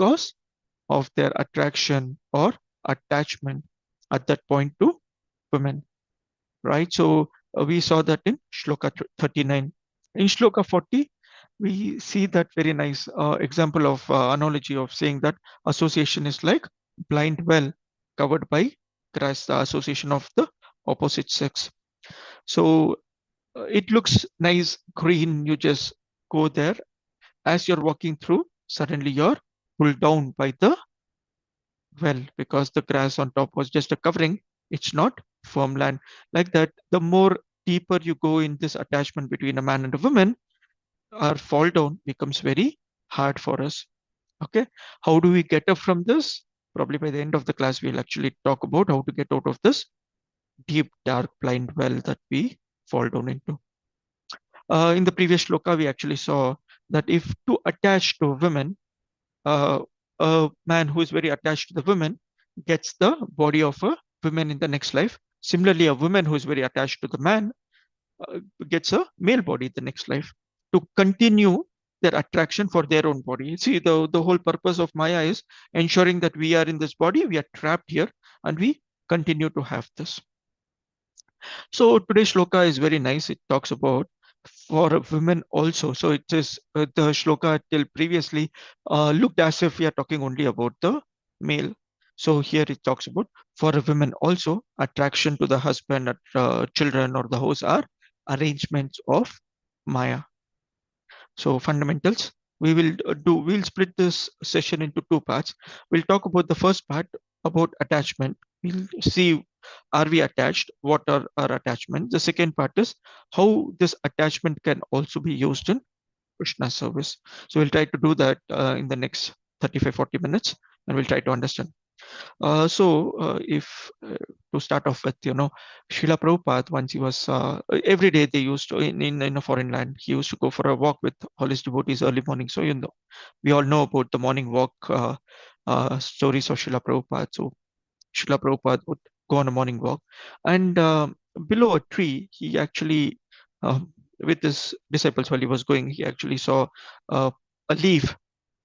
because of their attraction or attachment at that point to women, right? So we saw that in Shloka 39. In Shloka 40, we see that very nice example of analogy of saying that association is like blind well covered by grass, the association of the opposite sex. So it looks nice, green. You just go there. As you're walking through, suddenly you're pulled down by the well because the grass on top was just a covering. It's not firm land. Like that, the more deeper you go in this attachment between a man and a woman, our fall down becomes very hard for us. Okay. How do we get up from this? Probably by the end of the class, we'll actually talk about how to get out of this deep, dark, blind well that we fall down into. In the previous shloka, we actually saw that if to attach to women, uh, a man who is very attached to the woman gets the body of a woman in the next life. Similarly, a woman who is very attached to the man gets a male body in the next life to continue their attraction for their own body. See, the whole purpose of Maya is ensuring that we are in this body, we are trapped here, and we continue to have this. So today's shloka is very nice. It talks about for women also. So it is the shloka till previously looked as if we are talking only about the male. So here it talks about for women also attraction to the husband, children, or the house are arrangements of Maya. So fundamentals. We'll split this session into two parts. We'll talk about the first part about attachment. We'll see are we attached, what are our attachments. The second part is how this attachment can also be used in Krishna service. So we'll try to do that in the next 35-40 minutes, and we'll try to understand. If to start off with, Srila Prabhupada, once he was, every day they used to, in a foreign land, he used to go for a walk with all his devotees early morning. So, we all know about the morning walk stories of Srila Prabhupada. So, Srila Prabhupada would go on a morning walk, and below a tree, he actually, with his disciples while he was going, he actually saw a leaf,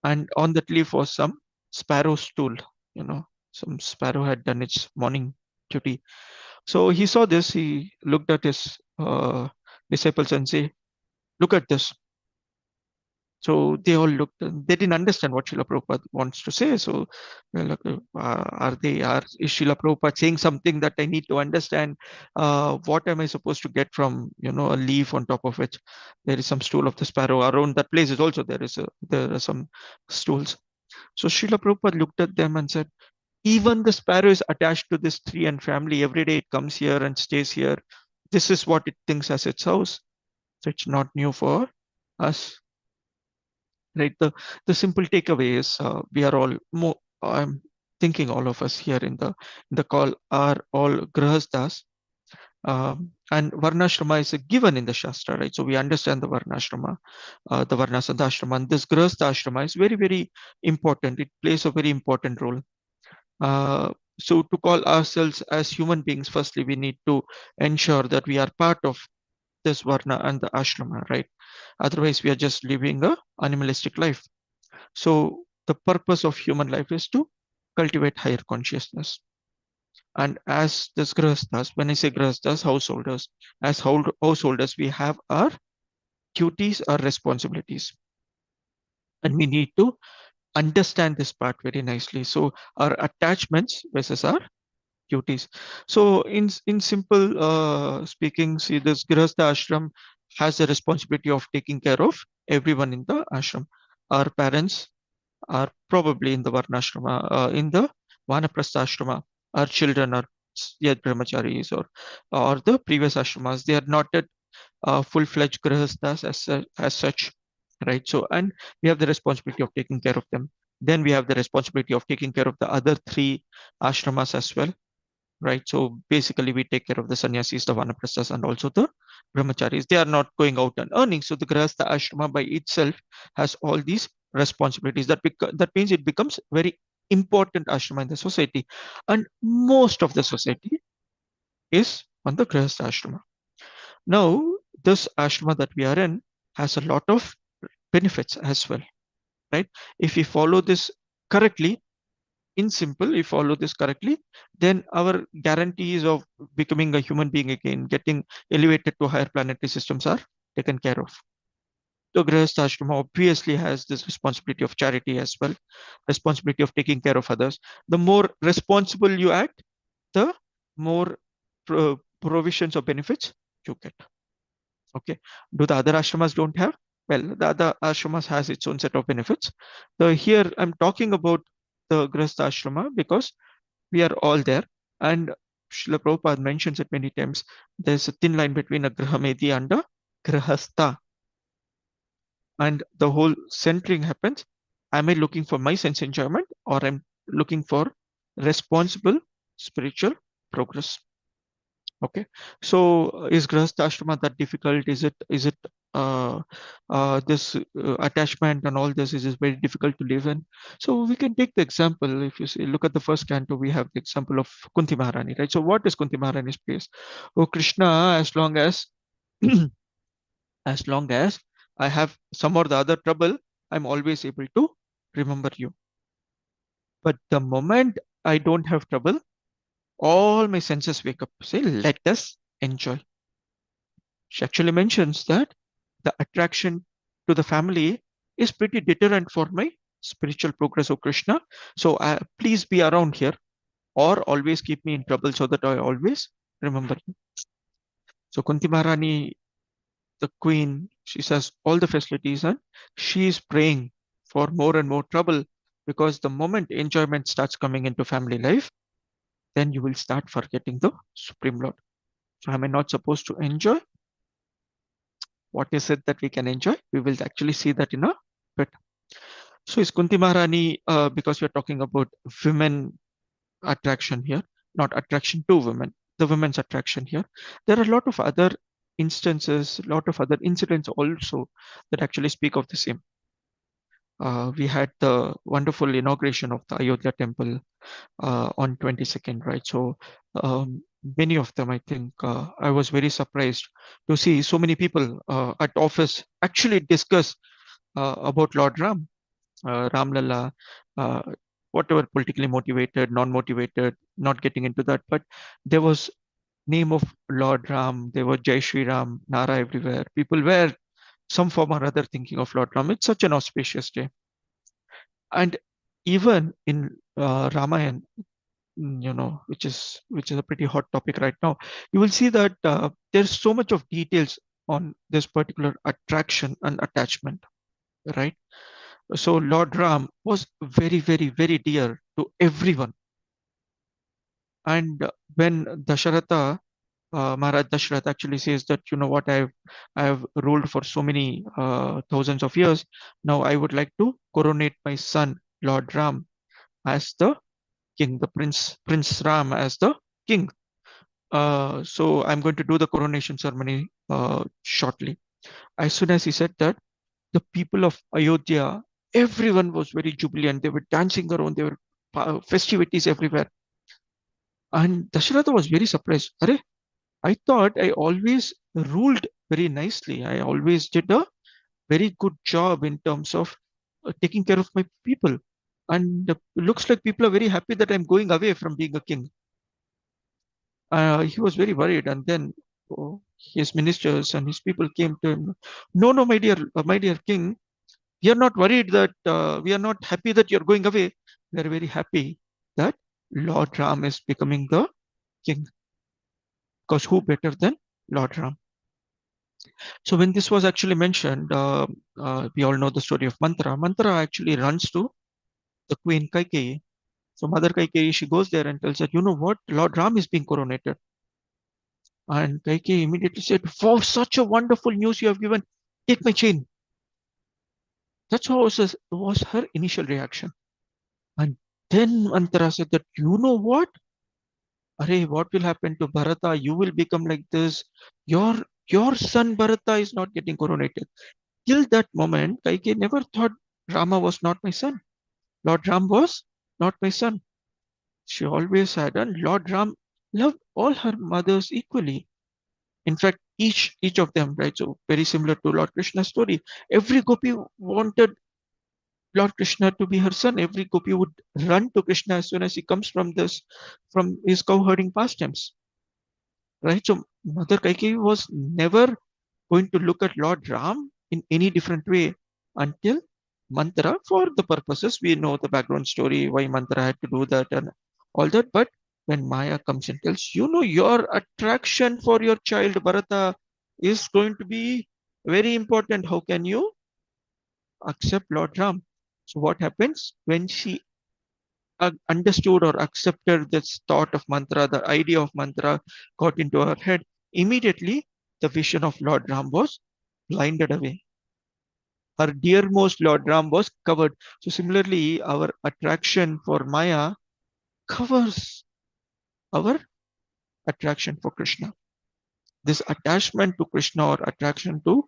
and on that leaf was some sparrow stool. Some sparrow had done its morning duty. So he saw this. He looked at his disciples and say, "Look at this." So they all looked. And they didn't understand what Srila Prabhupada wants to say. So they're like, is Srila Prabhupada saying something that I need to understand? What am I supposed to get from a leaf on top of which there is some stool of the sparrow? Around that place is also there are some stools. So Srila Prabhupada looked at them and said, even the sparrow is attached to this tree and family. Every day it comes here and stays here. This is what it thinks as its house. So it's not new for us. Right. The simple takeaway is we are all more. I'm thinking all of us here in the call are all grahasthas, and varnashrama is given in the shastra, right? So we understand the varnashrama, the varnasanta ashrama, and this grahastha ashrama is very, very important. It plays a very important role. So to call ourselves as human beings, firstly, we need to ensure that we are part of this varna and the ashrama, right? Otherwise, we are just living a animalistic life. So the purpose of human life is to cultivate higher consciousness. And as this grahasthas, when I say grahasthas, householders, as householders, we have our duties, our responsibilities, and we need to understand this part very nicely. So our attachments versus our duties. So in simple speaking, see, this Grihastha ashram has the responsibility of taking care of everyone in the ashram. Our parents are probably in the Varnashrama, in the Vanaprastha ashrama. Our children are yet brahmacharis or the previous ashramas. They are not at full-fledged grihasthas as such, right? So, and we have the responsibility of taking care of them. Then we have the responsibility of taking care of the other three ashramas as well, right? So basically, we take care of the sannyasis, the vanaprasthas, and also the brahmacharis. They are not going out and earning. So the grihastha ashrama by itself has all these responsibilities. That means it becomes very important ashrama in the society, and most of the society is on the grihastha ashrama. Now, this ashrama that we are in has a lot of benefits as well, right? If we follow this correctly, in simple, if follow this correctly, then our guarantees of becoming a human being again, getting elevated to higher planetary systems are taken care of. The Grihastha Ashrama obviously has this responsibility of charity as well, responsibility of taking care of others. The more responsible you act, the more provisions or benefits you get. Okay. Do the other ashramas don't have? Well, the other ashramas has its own set of benefits. So here I'm talking about the Grihastha Ashrama because we are all there. And Srila Prabhupada mentions it many times. There's a thin line between a Grahamedi and a Grihastha. And the whole centering happens. Am I looking for my sense enjoyment or I'm looking for responsible spiritual progress? Okay. So is Grihastha Ashrama that difficult? Is it uh, this attachment and all this is very difficult to live in? So we can take the example. If you see, look at the first canto, we have the example of Kunti Maharani, right? So what is Kunti Maharani's place? Oh Krishna, as long as I have some or the other trouble, I'm always able to remember you. But the moment I don't have trouble, all my senses wake up. Say, let us enjoy. She actually mentions that the attraction to the family is pretty deterrent for my spiritual progress, O Krishna. So please be around here or always keep me in trouble so that I always remember you. So Kunti Maharani, the queen, she says all the facilities and she is praying for more and more trouble because the moment enjoyment starts coming into family life, then you will start forgetting the Supreme Lord. So am I not supposed to enjoy? What is it that we can enjoy? We will actually see that in a bit. So is Kunti Maharani, because we're talking about women attraction here, not attraction to women, the women's attraction here. There are a lot of other instances, a lot of other incidents also that actually speak of the same. We had the wonderful inauguration of the Ayodhya temple on 22nd, right? So many of them, I think, I was very surprised to see so many people at office actually discuss about Lord Ram, Ram Lalla, uh, whatever politically motivated, non-motivated, not getting into that, but there was name of Lord Ram, there were Jai Shri Ram, Nara everywhere. People were some form or other thinking of Lord Ram. It's such an auspicious day. And even in Ramayana, which is a pretty hot topic right now, you will see that there's so much of details on this particular attraction and attachment, right? So Lord Ram was very, very, very dear to everyone. And when Dasharatha, Maharaj Dashrath actually says that, you know what, I have ruled for so many thousands of years. Now I would like to coronate my son, Lord Ram, as the king, the Prince Ram as the king. So I'm going to do the coronation ceremony shortly. As soon as he said that, the people of Ayodhya, everyone was very jubilant. They were dancing around. There were festivities everywhere. And Dasharatha was very surprised. Arey, I thought I always ruled very nicely. I always did a very good job in terms of taking care of my people. And looks like people are very happy that I'm going away from being a king. He was very worried. And then his ministers and his people came to him. No, no, my dear king, we are not worried that we are not happy that you're going away. We are very happy that Lord Ram is becoming the king. Because who better than Lord Ram? So when this was actually mentioned, we all know the story of Mantra. Mantra actually runs to the Queen Kaikeyi. So Mother Kaikeyi, she goes there and tells her, you know what, Lord Ram is being coronated. And Kaikeyi immediately said, wow, such a wonderful news you have given. Take my chain. That's what was her initial reaction. And then Mantra said that, you know what? Arey, what will happen to Bharata? You will become like this. Your your son Bharata is not getting coronated. Till that moment, Kaikeyi never thought Rama was not my son. Lord Ram was not my son. She always had, and Lord Ram loved all her mothers equally. In fact, each of them, right? So very similar to Lord Krishna's story. Every gopi wanted Lord Krishna to be her son. Every gopi would run to Krishna as soon as he comes from his cow herding pastimes. Right? So Mother Kaikeyi was never going to look at Lord Ram in any different way until Mantra, for the purposes we know the background story, why Mantra had to do that and all that. But when Maya comes and tells, your attraction for your child Bharata is going to be very important. How can you accept Lord Ram? So what happens when she understood or accepted this thought of mantra, the idea of mantra got into her head, immediately the vision of Lord Ram was blinded away. Her dearmost Lord Ram was covered. So similarly, our attraction for Maya covers our attraction for Krishna. This attachment to Krishna or attraction to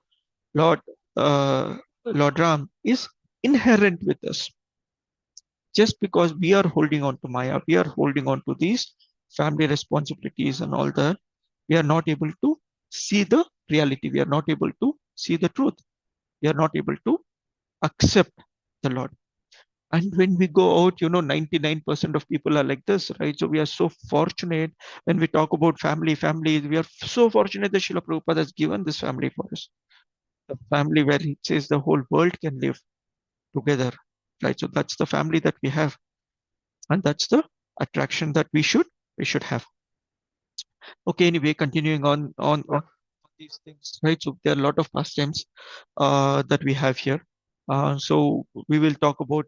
Lord Lord Ram is inherent with us. Just because we are holding on to Maya, we are holding on to these family responsibilities and all that, we are not able to see the reality. We are not able to see the truth. We are not able to accept the Lord. And when we go out, 99% of people are like this, right? So we are so fortunate when we talk about family. We are so fortunate that Srila Prabhupada has given this family for us. The family where he says the whole world can live together, right? So that's the family that we have. And that's the attraction that we should have. Okay, anyway, continuing on these things, right? So there are a lot of pastimes that we have here. So we will talk about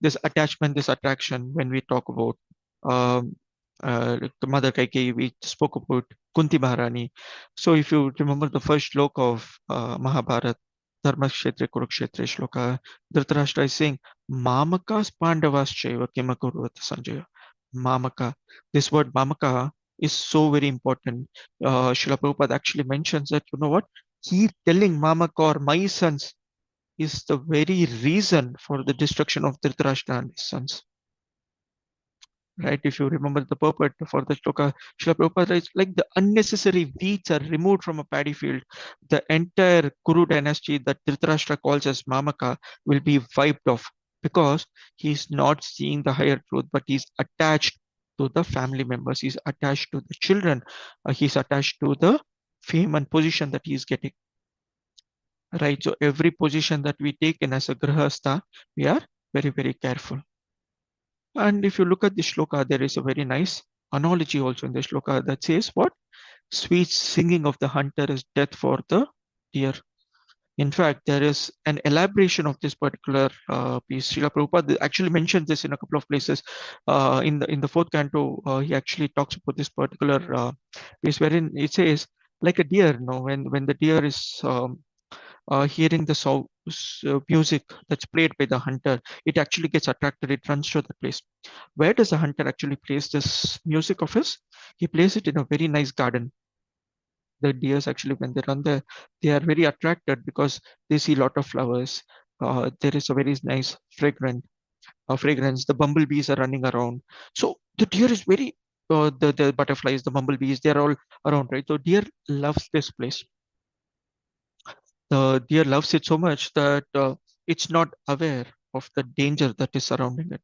this attachment, this attraction when we talk about um, the Mother Kaikeyi. We spoke about Kunti Maharani. So if you remember the first shloka of Mahabharata, Dharmakshetre Kurukshetre shloka, Dhritarashtra is saying, Mamakas Pandavas Chaiva Kimakuruvat Sanjaya. Mamaka. This word Mamaka is so very important. Srila Prabhupada actually mentions that, what? He telling Mamaka or my sons is the very reason for the destruction of Dhritarashtra and his sons. Right? If you remember the purport for the shloka, Srila Prabhupada writes, like the unnecessary weeds are removed from a paddy field, the entire Kuru dynasty that Dhritarashtra calls as Mamaka will be wiped off because he's not seeing the higher truth, but he's attached to the family members, he's attached to the children, he's attached to the fame and position that he's getting. Right? So every position that we take in as a grahastha, we are very, very careful. And if you look at the shloka, there is a very nice analogy also in the shloka that says what? Sweet singing of the hunter is death for the deer. In fact, there is an elaboration of this particular piece. Srila Prabhupada actually mentions this in a couple of places. In the fourth canto, he actually talks about this particular piece wherein it says, like a deer, when the deer is hearing the music that's played by the hunter, it actually gets attracted, it runs to the place. Where does the hunter actually place this music of his? He places it in a very nice garden. The deers actually, when they run there, they are very attracted because they see a lot of flowers. There is a very nice fragrance. The bumblebees are running around. So the deer is very, the butterflies, the bumblebees, they're all around, right? So deer loves this place. The deer loves it so much that it's not aware of the danger that is surrounding it.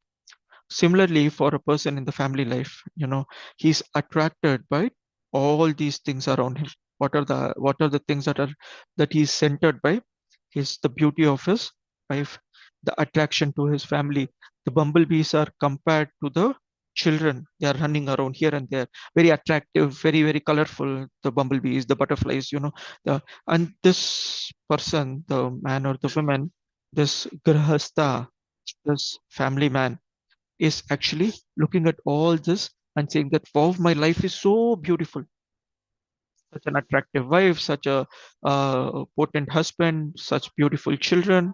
Similarly, for a person in the family life, he's attracted by all these things around him. What are the things that he's centered by? Is the beauty of his wife, the attraction to his family. The bumblebees are compared to the children. They are running around here and there, very attractive, very, very colorful. The bumblebees, the butterflies, and this person, the man or the woman, this grahastha, this family man, is actually looking at all this and saying that, wow, my life is so beautiful. Such an attractive wife, such a potent husband, such beautiful children.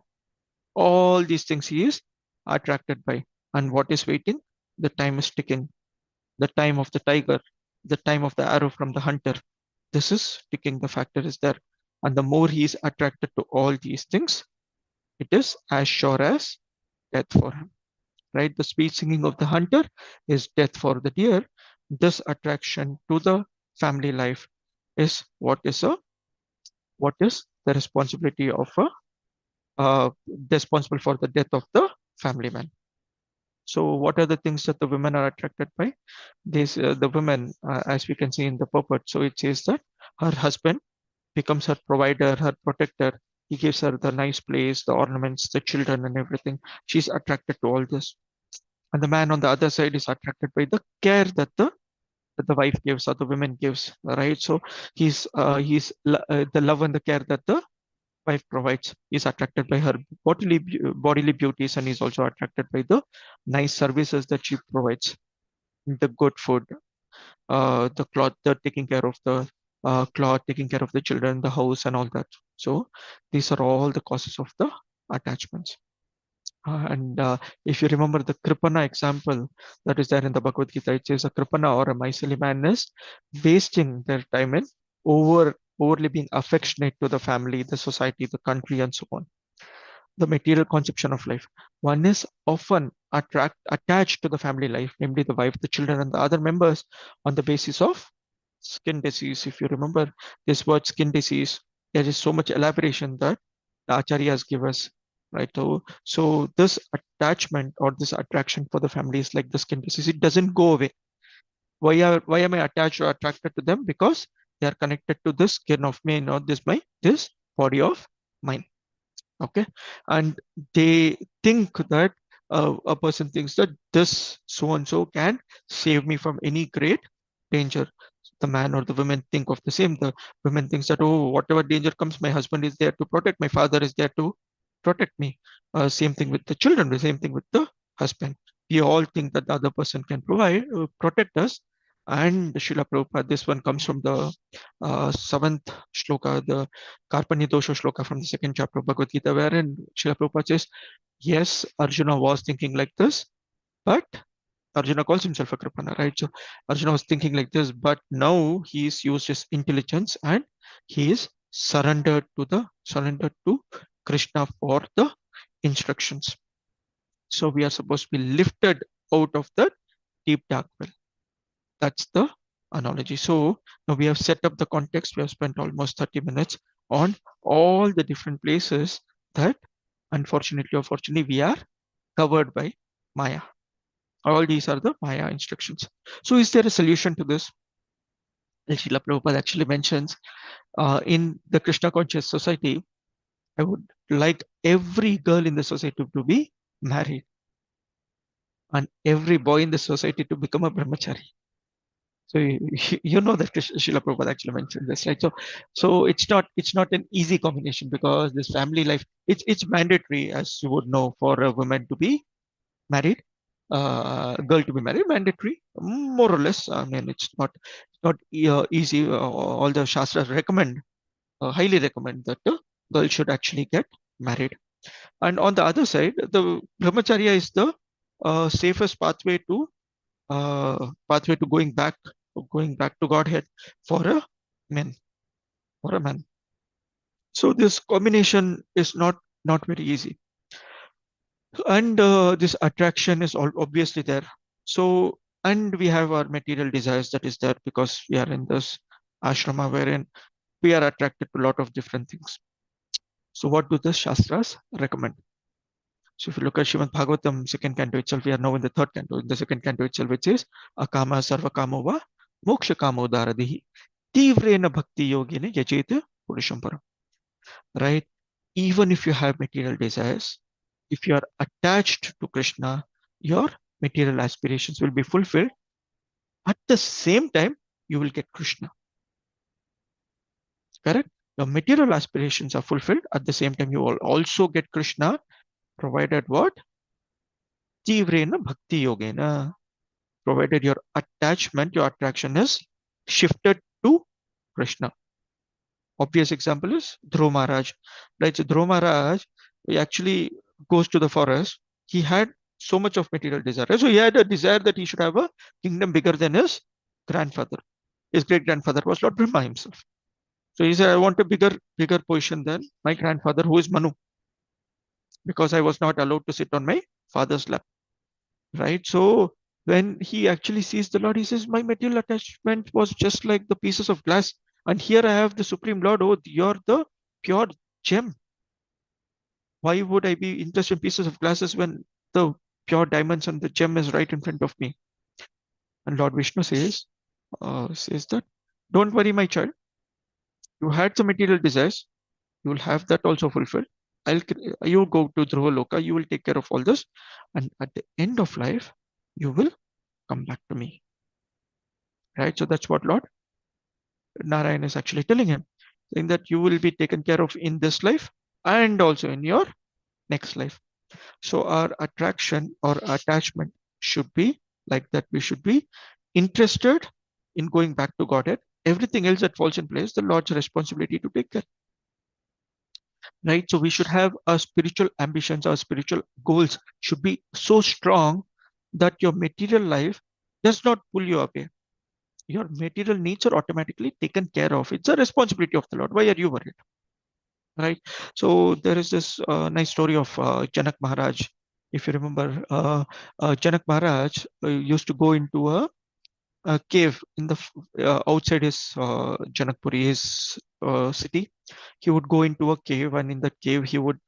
All these things he is attracted by. And what is waiting? The time is ticking. The time of the tiger, the time of the arrow from the hunter. This is ticking. The factor is there. And the more he is attracted to all these things, it is as sure as death for him. Right? The sweet singing of the hunter is death for the deer. This attraction to the family life is what is the responsibility of a uh, responsible for the death of the family man. So what are the things that the women are attracted by? This the women, as we can see in the puppet. So it says that her husband becomes her provider, her protector. He gives her the nice place, the ornaments, the children, and everything. She's attracted to all this. And the man on the other side is attracted by the care that the wife gives or the women gives, right? So the love and the care that the wife provides. He's attracted by her bodily beauties, and he's also attracted by the nice services that she provides, the good food, the cloth, the taking care of the cloth, taking care of the children, the house, and all that. So these are all the causes of the attachments. And if you remember the Kripana example that is there in the Bhagavad Gita, it says a Kripana or a miserly man is wasting their time in overly being affectionate to the family, the society, the country, and so on. The material conception of life. One is often attached to the family life, namely the wife, the children, and the other members, on the basis of skin disease. If you remember this word skin disease, there is so much elaboration that the acharyas give us, right? So this attachment or this attraction for the family is like the skin disease. It doesn't go away. Why am I attached or attracted to them? Because they are connected to this skin of me, not this body of mine. Okay, and they think that a person thinks that this so and so can save me from any great danger. The man or the women think of the same. The women thinks that, oh, whatever danger comes, my husband is there to protect, my father is there to protect me. Same thing with the children, the same thing with the husband. We all think that the other person can protect us. And Srila Prabhupada, this one comes from the seventh shloka, the Karpanya Dosha shloka from the second chapter of Bhagavad Gita, wherein Srila Prabhupada says, yes, Arjuna was thinking like this, but Arjuna calls himself a Kripana, right? So Arjuna was thinking like this, but now he's used his intelligence and he is surrendered to Krishna for the instructions. So we are supposed to be lifted out of the deep dark well. That's the analogy. So now we have set up the context. We have spent almost 30 minutes on all the different places that unfortunately or fortunately we are covered by Maya. All these are the Maya instructions. So is there a solution to this? Srila Prabhupada actually mentions in the Krishna conscious society, I would like every girl in the society to be married and every boy in the society to become a brahmachari. So you know that Srila Prabhupada actually mentioned this, right? So it's not an easy combination because this family life it's mandatory, as you would know, for a woman to be married, girl to be married, mandatory, more or less. I mean, it's not easy. All the shastras recommend, highly recommend that the girl should actually get married. And on the other side, the brahmacharya is the safest pathway to going back to Godhead for a man, for a man. So this combination is not very easy, and this attraction is all obviously there. So and we have our material desires that is there because we are in this ashrama wherein we are attracted to a lot of different things. So what do the shastras recommend? So if you look at Srimad Bhagavatam, second canto itself, we are now in the third canto. In the second canto itself, which is Akama Sarva Kamo Va Moksha Kamo Daradihi Tivrena Bhakti Yogine Yajete Purusham Param. Right? Even if you have material desires, if you are attached to Krishna, your material aspirations will be fulfilled. At the same time, you will get Krishna. Correct? Your material aspirations are fulfilled. At the same time, you will also get Krishna, provided what? Tivrena Bhakti Yogena. Provided your attraction is shifted to Krishna. Obvious example is Dhruva Maharaj. Right? So Dhruva Maharaj, he actually goes to the forest. He had so much of material desire. So he had a desire that he should have a kingdom bigger than his grandfather. His great grandfather was Lord Brahma himself. So he said, I want a bigger position than my grandfather, who is Manu, because I was not allowed to sit on my father's lap. Right? So when he actually sees the Lord, he says, my material attachment was just like the pieces of glass. And here I have the Supreme Lord. Oh, you're the pure gem. Why would I be interested in pieces of glasses when the pure diamonds and the gem is right in front of me? And Lord Vishnu says that, don't worry, my child. You had some material desires. You will have that also fulfilled. You go to Dhruva Loka. You will take care of all this, and at the end of life, you will come back to me. Right. So that's what Lord Narayan is actually telling him, saying that you will be taken care of in this life and also in your next life. So our attraction or attachment should be like that. We should be interested in going back to Godhead. Everything else that falls in place, the Lord's responsibility to take care. Right? So we should have our spiritual ambitions, our spiritual goals should be so strong that your material life does not pull you away. Your material needs are automatically taken care of. It's a responsibility of the Lord. Why are you worried? Right? So there is this nice story of Janak Maharaj. If you remember, Janak Maharaj used to go into a cave in the outside his Janakpuri, his city. He would go into a cave, and in the cave he would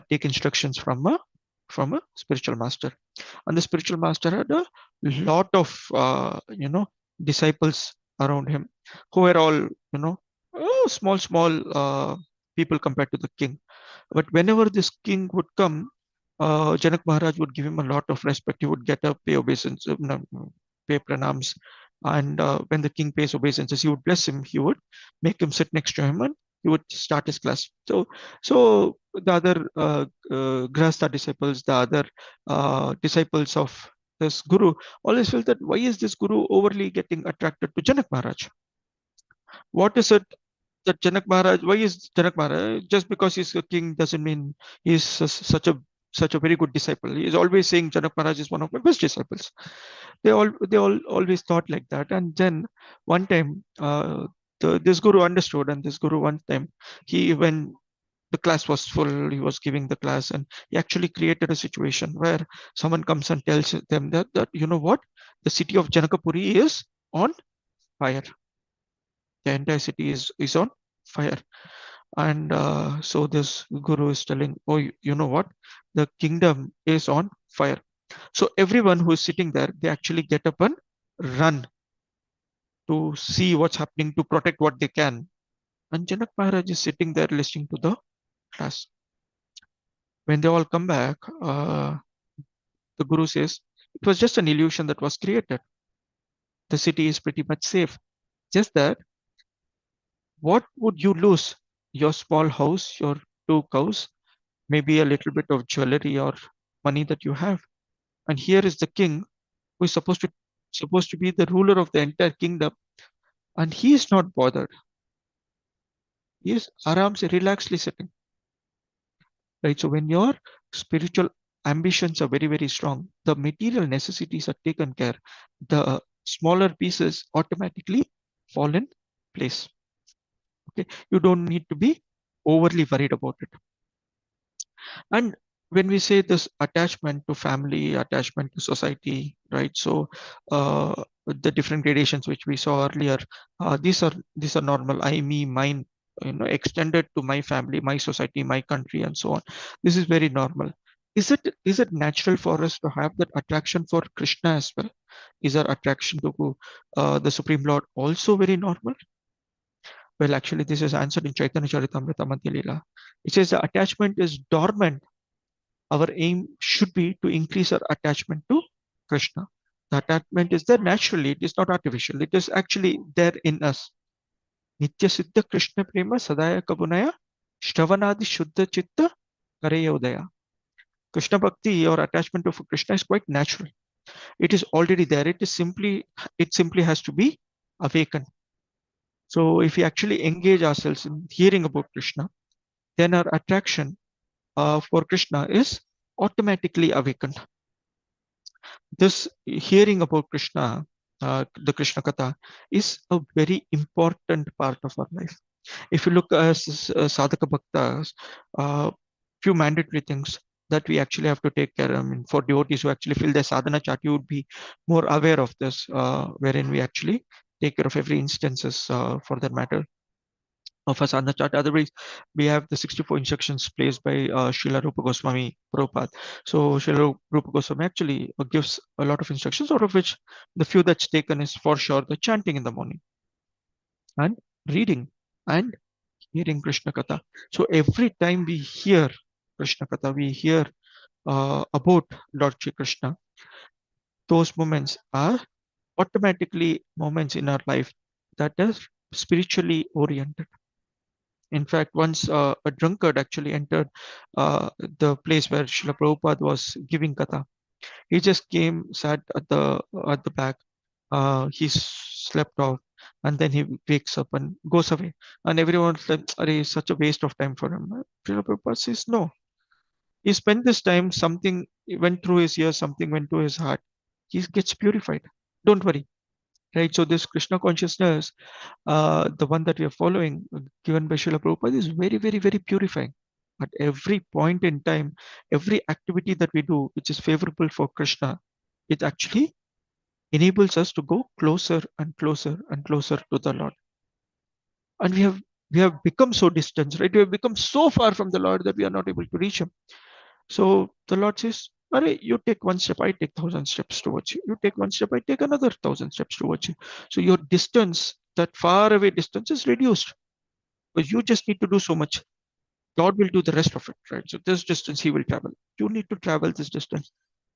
take instructions from a spiritual master. And the spiritual master had a lot of disciples around him, who were all small people compared to the king. But whenever this king would come, Janak Maharaj would give him a lot of respect. He would get up, pay obeisance, no, pay pranams, and when the king pays obeisances, he would bless him. He would make him sit next to him, and he would start his class. So the other Grahastha disciples, the other disciples of this guru, always felt that why is this guru overly getting attracted to Janak Maharaj? What is it that Janak Maharaj? Why is Janak Maharaj just because he's a king doesn't mean he's such a very good disciple? He is always saying Janak Maharaj is one of my best disciples. They all always thought like that. And then one time, this guru understood, and this guru one time, he when the class was full, he was giving the class, and he actually created a situation where someone comes and tells them that you know what, the city of Janakapuri is on fire. The entire city is on fire. And so this guru is telling, oh, you know what, the kingdom is on fire. So everyone who is sitting there, they actually get up and run to see what's happening, to protect what they can. And Janak Maharaj is sitting there listening to the class. When they all come back, the guru says it was just an illusion that was created. The city is pretty much safe. Just that, what would you lose? Your small house, your two cows, maybe a little bit of jewelry or money that you have. And here is the king who is supposed to be the ruler of the entire kingdom, and he is not bothered. He is aramse relaxedly sitting. Right. So when your spiritual ambitions are very, very strong, the material necessities are taken care, the smaller pieces automatically fall in place. Okay. You don't need to be overly worried about it. And when we say this attachment to family, attachment to society, right? So the different gradations which we saw earlier, these are normal. I, me, mine, extended to my family, my society, my country, and so on. This is very normal. Is it natural for us to have that attraction for Krishna as well? Is our attraction to the Supreme Lord also very normal? Well, actually, this is answered in Chaitanya Charitamrita Madhya Leela. It says the attachment is dormant. Our aim should be to increase our attachment to Krishna. The attachment is there naturally, it is not artificial, it is actually there in us. Nitya Siddha Krishna Prema Sadaya Kabunaya Shravanadi Shuddha Chitta Kareyodaya. Krishna Bhakti or attachment to Krishna is quite natural. It is already there. It simply has to be awakened. So if we actually engage ourselves in hearing about Krishna, then our attraction for Krishna is automatically awakened. This hearing about Krishna, the Krishna Katha, is a very important part of our life. If you look as sadhaka bhaktas, few mandatory things that we actually have to take care of. I mean, for devotees who actually fill their sadhana chart, you would be more aware of this, wherein we actually take care of every instances for that matter. of us on the chart. Otherwise, we have the 64 instructions placed by Srila Rupa Goswami Prabhupada. So Srila Rupa Goswami actually gives a lot of instructions, out of which the few that's taken is for sure the chanting in the morning and reading and hearing Krishna Katha. So every time we hear Krishna Katha, we hear about Lord Shri Krishna, those moments are automatically moments in our life that are spiritually oriented. In fact, once a drunkard actually entered the place where Srila Prabhupada was giving katha. He just came, sat at the back. He slept off, and then he wakes up and goes away. And everyone's like, "Arey, it's such a waste of time for him." Srila Prabhupada says, "No. He spent this time. Something went through his ears. Something went to his heart. He gets purified. Don't worry." Right. So this Krishna consciousness, the one that we are following, given by Srila Prabhupada, is very, very, very purifying. At every point in time, every activity that we do, which is favorable for Krishna, it actually enables us to go closer and closer and closer to the Lord. And we have become so distant, right? We have become so far from the Lord that we are not able to reach Him. So the Lord says, "Arey, you take one step, I take 1,000 steps towards you. You take one step, I take another 1,000 steps towards you." So your distance, that far away distance, is reduced. But you just need to do so much. God will do the rest of it, right? So this distance He will travel. You need to travel this distance.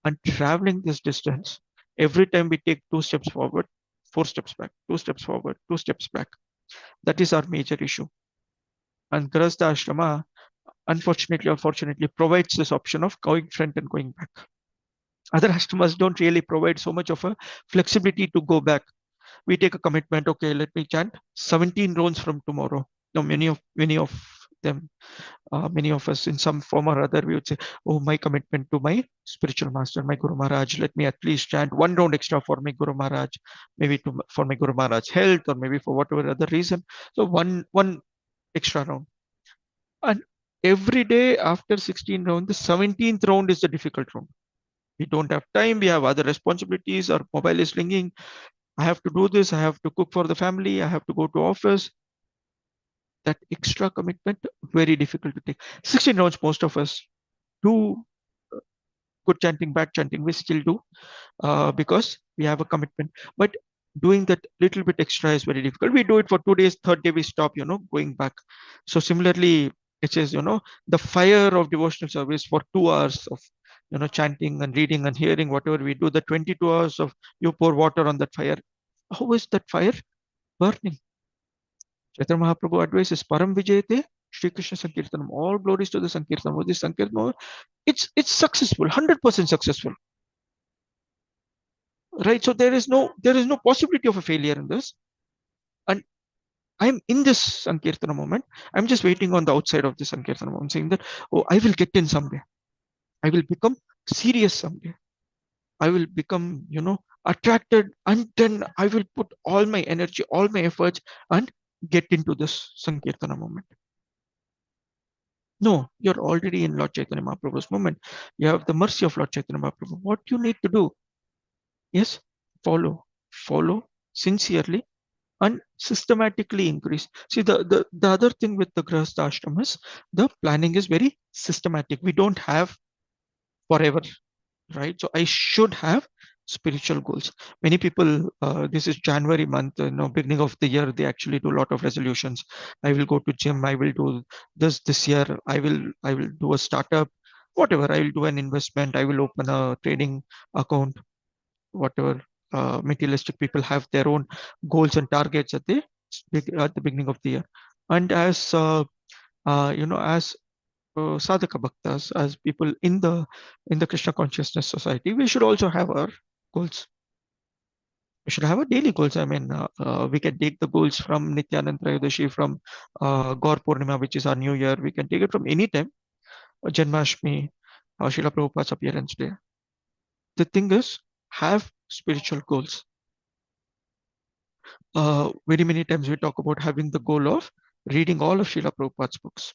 And traveling this distance, every time we take 2 steps forward, 4 steps back, 2 steps forward, 2 steps back. That is our major issue. And Grahastha Ashrama, unfortunately or fortunately, provides this option of going front and going back. Other ashramas don't really provide so much of a flexibility to go back. We take a commitment, okay, let me chant 17 rounds from tomorrow. Now, many of them, many of us in some form or other, we would say, oh, my commitment to my spiritual master, my Guru Maharaj, let me at least chant 1 round extra for my Guru Maharaj, maybe for my Guru Maharaj health, or maybe for whatever other reason. So one extra round. And every day after 16 round, the 17th round is the difficult round. We don't have time. We have other responsibilities. Our mobile is ringing. I have to do this. I have to cook for the family. I have to go to office. That extra commitment, very difficult to take. 16 rounds, most of us do good chanting, bad chanting. We still do because we have a commitment. But doing that little bit extra is very difficult. We do it for 2 days. Third day we stop. Going back. So similarly, it says the fire of devotional service for 2 hours of chanting and reading and hearing whatever we do. The 22 hours of you pour water on that fire. How is that fire burning? Chaitanya Mahaprabhu advises Param Vijayate Shri Krishna Sankirtanam. All glories to the Sankirtanam. What is Sankirtanam? It's successful, 100% successful. Right? So there is no possibility of a failure in this. And I'm in this Sankirtana moment. I'm just waiting on the outside of the Sankirtana moment, saying that, oh, I will get in someday. I will become serious someday. I will become, attracted, and then I will put all my energy, all my efforts, and get into this Sankirtana moment. No, you're already in Lord Chaitanya Mahaprabhu's moment. You have the mercy of Lord Chaitanya Mahaprabhu. What you need to do is follow sincerely and systematically increase. See, the other thing with the Grahastha Ashram is the planning is very systematic. We don't have forever, right? So I should have spiritual goals. Many people, this is January month, beginning of the year, they actually do a lot of resolutions. I will go to gym. I will do this year. I will do a startup, whatever. I will do an investment. I will open a trading account, whatever. Materialistic people have their own goals and targets at the beginning of the year. And as sadhaka bhaktas, as people in the Krishna consciousness society, we should also have our goals. We should have our daily goals. I mean, we can take the goals from Nityanand Trayodasi, from Gaur Purnima, which is our New Year. We can take it from any time, Janmashtami, Srila Prabhupada's appearance day. The thing is, have spiritual goals. Very many times we talk about having the goal of reading all of Srila Prabhupada's books.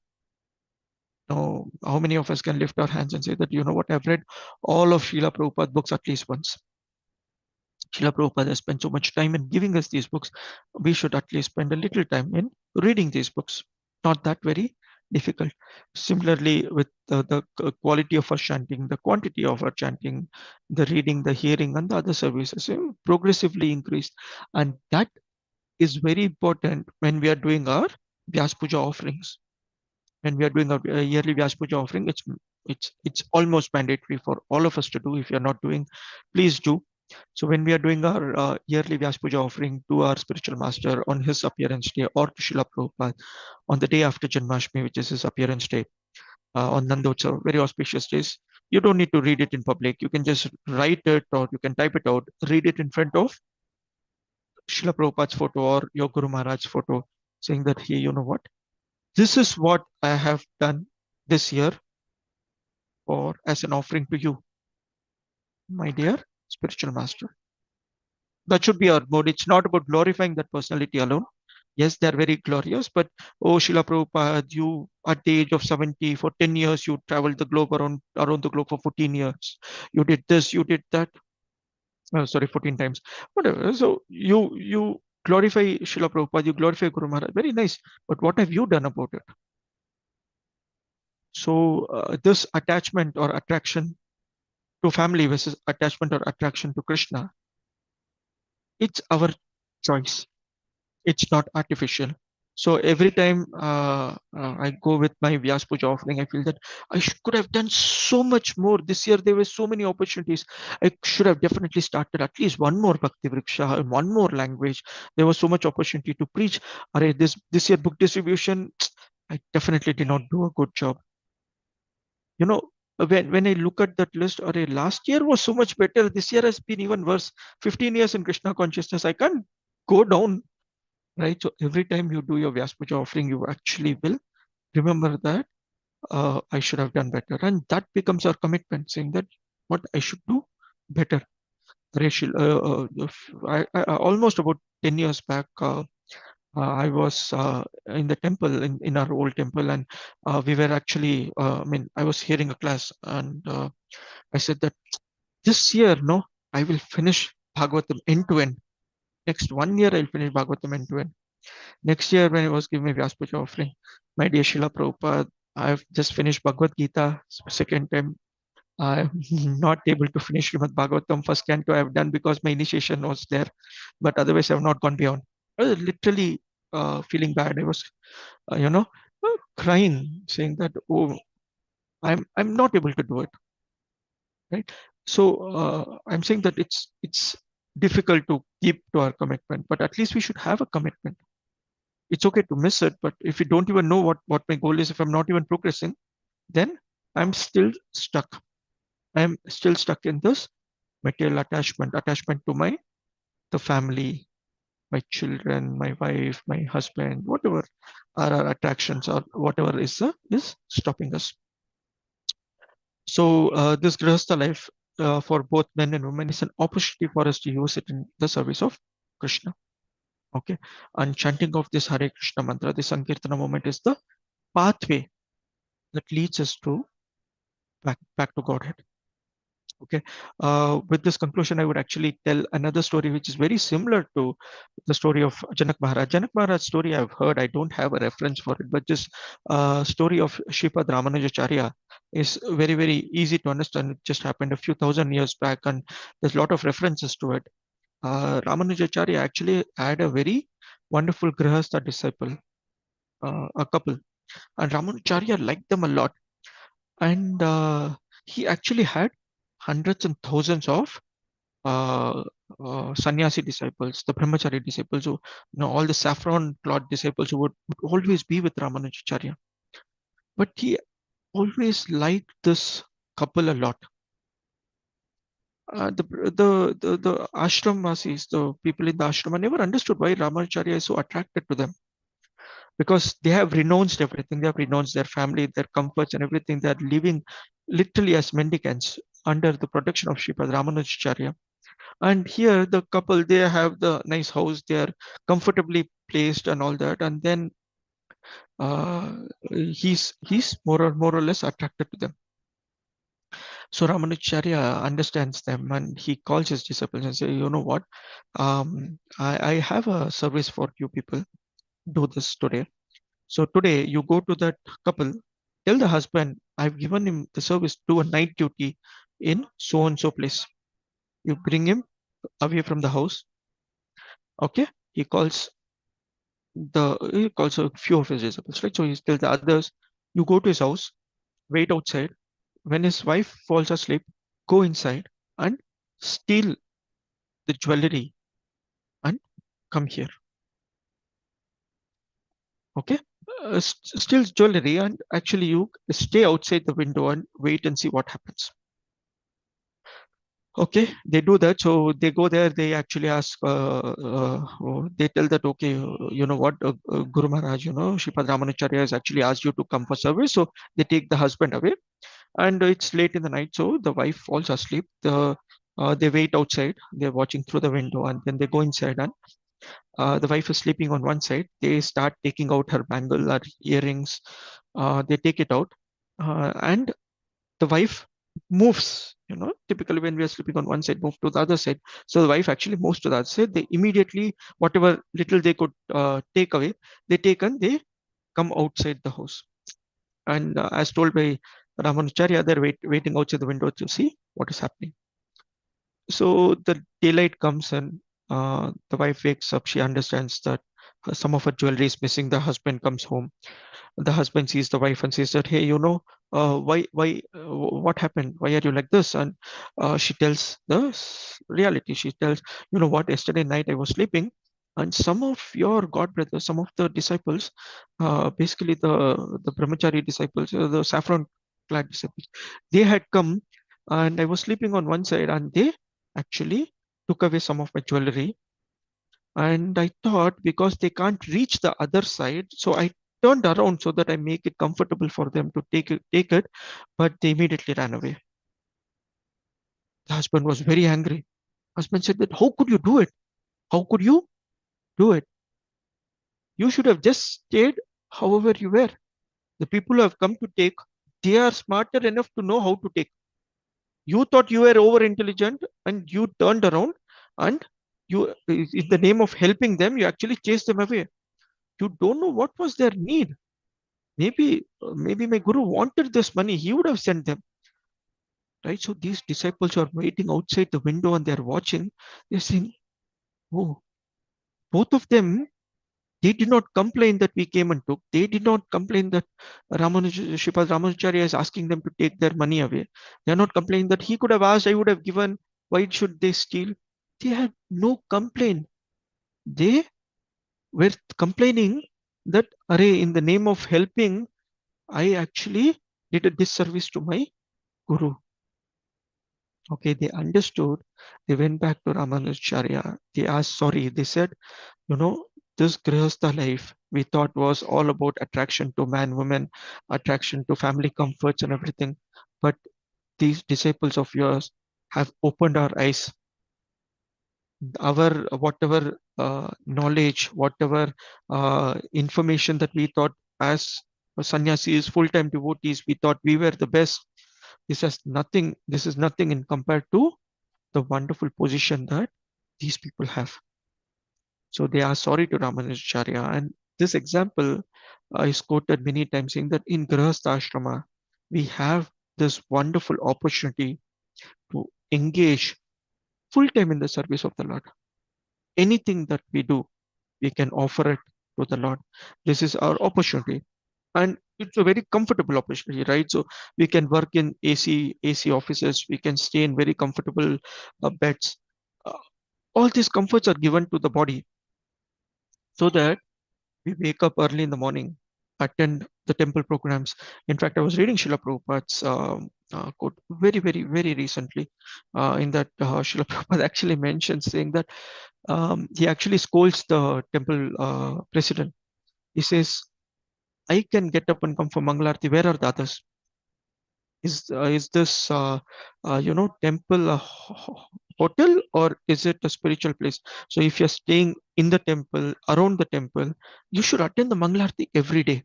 Now, how many of us can lift our hands and say that, you know what, I've read all of Srila Prabhupada books at least once? Srila Prabhupada has spent so much time in giving us these books. We should at least spend a little time in reading these books. Not that very difficult. Similarly, with the quality of our chanting, the quantity of our chanting, the reading, the hearing, and the other services progressively increased. And that is very important when we are doing our Vyas Puja offerings. When we are doing a yearly Vyas Puja offering, it's almost mandatory for all of us to do. If you're not doing, please do. So when we are doing our yearly Vyas Puja offering to our spiritual master on his appearance day, or to Srila Prabhupada on the day after Janmashtami, which is his appearance day, on Nandotsav, very auspicious days, you don't need to read it in public. You can just write it, or you can type it out, read it in front of Srila Prabhupada's photo or your Guru Maharaj's photo, saying that, hey, you know what? This is what I have done this year or as an offering to you, my dear spiritual master. That should be our mode. It's not about glorifying that personality alone. Yes, they're very glorious, but oh, Srila Prabhupada, you at the age of 70, for 10 years, you traveled the globe around the globe for 14 years. You did this, you did that. Sorry, 14 times. Whatever. So you glorify Srila Prabhupada, you glorify Guru Maharaj. Very nice. But what have you done about it? So this attachment or attraction to family versus attachment or attraction to Krishna, it's our choice. It's not artificial. So every time I go with my Vyas Puja offering, I feel that could have done so much more. This year there were so many opportunities. I should have definitely started at least one more Bhakti Vriksha, one more language. There was so much opportunity to preach. This year book distribution, I definitely did not do a good job. You know, when I look at that list, last year was so much better. This year has been even worse. 15 years in Krishna consciousness, I can't go down, right? So every time you do your Vyas Puja offering, you actually will remember that I should have done better. And that becomes our commitment, saying that what I should do better. Almost about 10 years back, I was in the temple, in our old temple, and we were actually, I was hearing a class, and I said that this year, no, I will finish Bhagavatam end to end. Next 1 year, I'll finish Bhagavatam end to end. Next year, when I was giving my Vyas Puja offering, my dear Srila Prabhupada, I've just finished Bhagavad Gita second time. I'm not able to finish Srimad Bhagavatam first canto I've done because my initiation was there, but otherwise I've not gone beyond. I was literally feeling bad. I was, you know, crying, saying that, oh, I'm not able to do it, right? So I'm saying that it's difficult to keep to our commitment, but at least we should have a commitment. It's okay to miss it, but if you don't even know what my goal is, if I'm not even progressing, then I'm still stuck. I'm still stuck in this material attachment to the family, my children, my wife, my husband, whatever are our attractions or whatever is stopping us. So this Grihastha life for both men and women is an opportunity for us to use it in the service of Krishna. Okay, and chanting of this Hare Krishna mantra, this Sankirtana moment is the pathway that leads us to back to Godhead. Okay. With this conclusion, I would actually tell another story which is very similar to the story of Janak Maharaj. Janak Maharaj's story I've heard. I don't have a reference for it, but this story of Shripad Ramanujacharya is very, very easy to understand. It just happened a few thousand years back, and there's a lot of references to it. Ramanujacharya actually had a very wonderful Grihastha disciple, a couple, and Ramanujacharya liked them a lot, and he actually had hundreds and thousands of uh, sannyasi disciples, the brahmachari disciples, who, all the saffron cloth disciples who would always be with Ramanujacharya. But he always liked this couple a lot. The ashram vasis, the people in the ashrama, never understood why Ramanujacharya is so attracted to them, because they have renounced everything. They have renounced their family, their comforts, and everything. They are living literally as mendicants under the protection of Sripad Ramanujacharya. And here the couple, they have the nice house, they are comfortably placed and all that, and then uh, he's more or less attracted to them. So Ramanujacharya understands them and he calls his disciples and say, you know what? I have a service for you people. Do this today. So today you go to that couple, tell the husband, I've given him the service, do a night duty in so and so place. You bring him away from the house. Okay. He calls a few of his disciples, right? So he tells the others, you go to his house, wait outside. When his wife falls asleep, go inside and steal the jewelry and come here. Okay. Steals jewelry and actually you stay outside the window and wait and see what happens. Okay, they do that. So they go there. They actually ask. They tell that, okay, you know what, Guru Maharaj, Shripad Ramanacharya has actually asked you to come for service. So they take the husband away, and it's late in the night. So the wife falls asleep. They wait outside. They're watching through the window, and then they go inside, and the wife is sleeping on one side. They start taking out her bangle, her earrings. They take it out, and the wife moves. Typically when we are sleeping on one side, move to the other side. So the wife actually moves to the other side. They immediately, whatever little they could take away, they take and they come outside the house. And as told by Ramanacharya, they're waiting outside the window to see what is happening. So the daylight comes and the wife wakes up. She understands that some of her jewelry is missing. The husband comes home. The husband sees the wife and says that, hey, what happened? Why are you like this? And she tells the reality. She tells, you know what, yesterday night I was sleeping and some of your god brothers, some of the disciples, basically the brahmachari disciples, the saffron clad disciples, they had come and I was sleeping on one side and they actually took away some of my jewelry. And I thought because they can't reach the other side, so I turned around so that I make it comfortable for them to take it, but they immediately ran away. The husband was very angry. Husband said that, how could you do it? How could you do it? You should have just stayed however you were. The people who have come to take, they are smarter enough to know how to take. You thought you were over intelligent and you turned around and you, in the name of helping them, you actually chased them away. You don't know what was their need. Maybe my guru wanted this money, he would have sent them, right? So these disciples are waiting outside the window and they're watching. They're saying, oh, both of them, they did not complain that we came and took. They did not complain that Shripad Ramanujacharya is asking them to take their money away. They're not complaining that he could have asked, I would have given. Why should they steal? They had no complaint. They were complaining that, array, in the name of helping, I actually did a disservice to my guru. Okay, they understood. They went back to Ramanujacharya. They asked sorry. They said, you know, this Grihastha life we thought was all about attraction to man, woman, attraction to family comforts and everything. But these disciples of yours have opened our eyes. Our whatever knowledge, whatever information that we thought as sannyasis, full-time devotees, we thought we were the best. This is nothing in compared to the wonderful position that these people have. So they are sorry to Ramanujacharya. And this example is quoted many times saying that in Grihastha Ashrama, we have this wonderful opportunity to engage full time in the service of the Lord. Anything that we do, we can offer it to the Lord. This is our opportunity. And it's a very comfortable opportunity, right? So we can work in AC offices, we can stay in very comfortable beds. Uh, all these comforts are given to the body so that we wake up early in the morning, attend the temple programs. In fact, I was reading Srila Prabhupada's quote very recently. In that, Srila Prabhupada actually mentions saying that he actually scolds the temple president. He says, I can get up and come for Mangalarti. Where are the others? Is this temple a hotel or is it a spiritual place? So if you're staying in the temple, around the temple, you should attend the Mangalarti every day.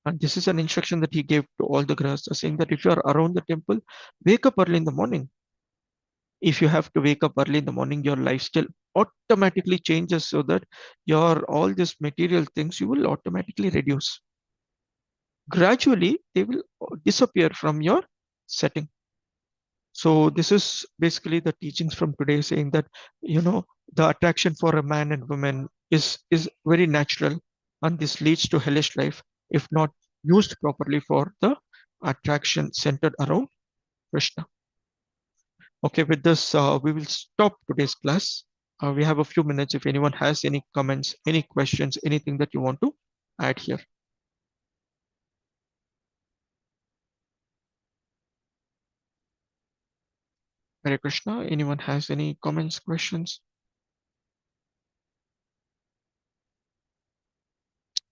And this is an instruction that he gave to all the grahasthas, saying that if you are around the temple, wake up early in the morning. If you have to wake up early in the morning, your lifestyle automatically changes so that your all these material things you will automatically reduce. Gradually, they will disappear from your setting. So this is basically the teachings from today, saying that the attraction for a man and woman is very natural, and this leads to hellish life if not used properly for the attraction centered around Krishna. Okay, with this, we will stop today's class. We have a few minutes if anyone has any comments, any questions, anything that you want to add here. Hare Krishna, anyone has any comments, questions?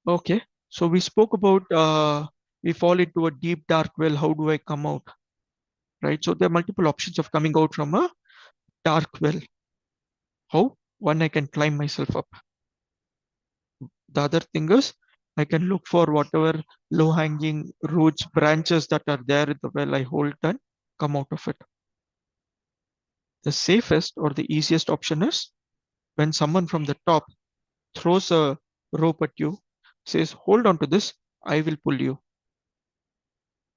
Okay, so we spoke about we fall into a deep dark well. How do I come out? Right. So there are multiple options of coming out from a dark well. How? One, I can climb myself up. The other thing is I can look for whatever low-hanging roots, branches that are there in the well. I hold and come out of it. The safest or the easiest option is when someone from the top throws a rope at you, says, hold on to this, I will pull you.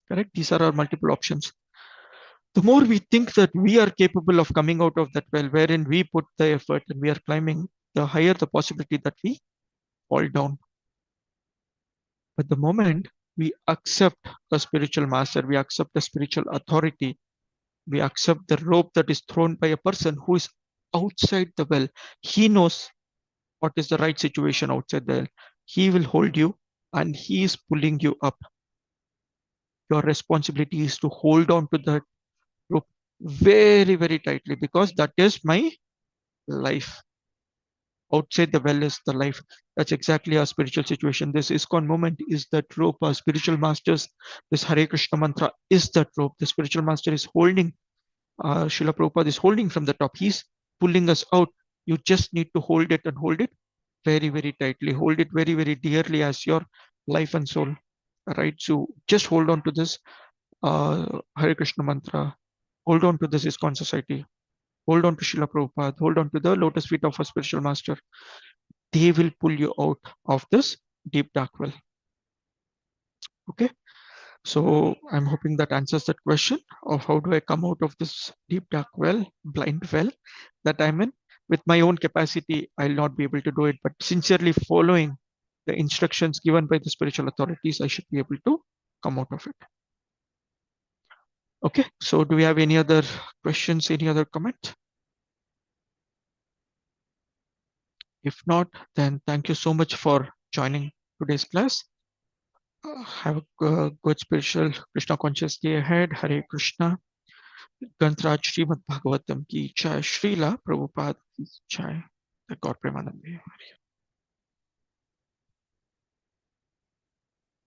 Correct? These are our multiple options. The more we think that we are capable of coming out of that well, wherein we put the effort and we are climbing, the higher the possibility that we fall down. But the moment we accept a spiritual master, we accept a spiritual authority, we accept the rope that is thrown by a person who is outside the well, he knows what is the right situation outside the well. He will hold you and he is pulling you up. Your responsibility is to hold on to that rope very, very tightly because that is my life. Outside the well is the life. That's exactly our spiritual situation. This ISKCON moment is that rope. Our spiritual masters, this Hare Krishna mantra is that rope. The spiritual master is holding, Srila Prabhupada is holding from the top. He's pulling us out. You just need to hold it and hold it very, very tightly. Hold it very, very dearly as your life and soul. Right? So just hold on to this Hare Krishna mantra. Hold on to this ISKCON society. Hold on to Srila Prabhupada. Hold on to the lotus feet of a spiritual master. They will pull you out of this deep dark well. Okay. So I'm hoping that answers that question of how do I come out of this deep dark well, blind well that I'm in. With my own capacity, I'll not be able to do it, but sincerely following the instructions given by the spiritual authorities, I should be able to come out of it. Okay. So do we have any other questions, any other comment? If not, then thank you so much for joining today's class. Have a good spiritual Krishna conscious day ahead. Hare Krishna. Grantraj Srimad Bhagavatam ki Jai. Srila Prabhupada ki Jai. The God Premanande.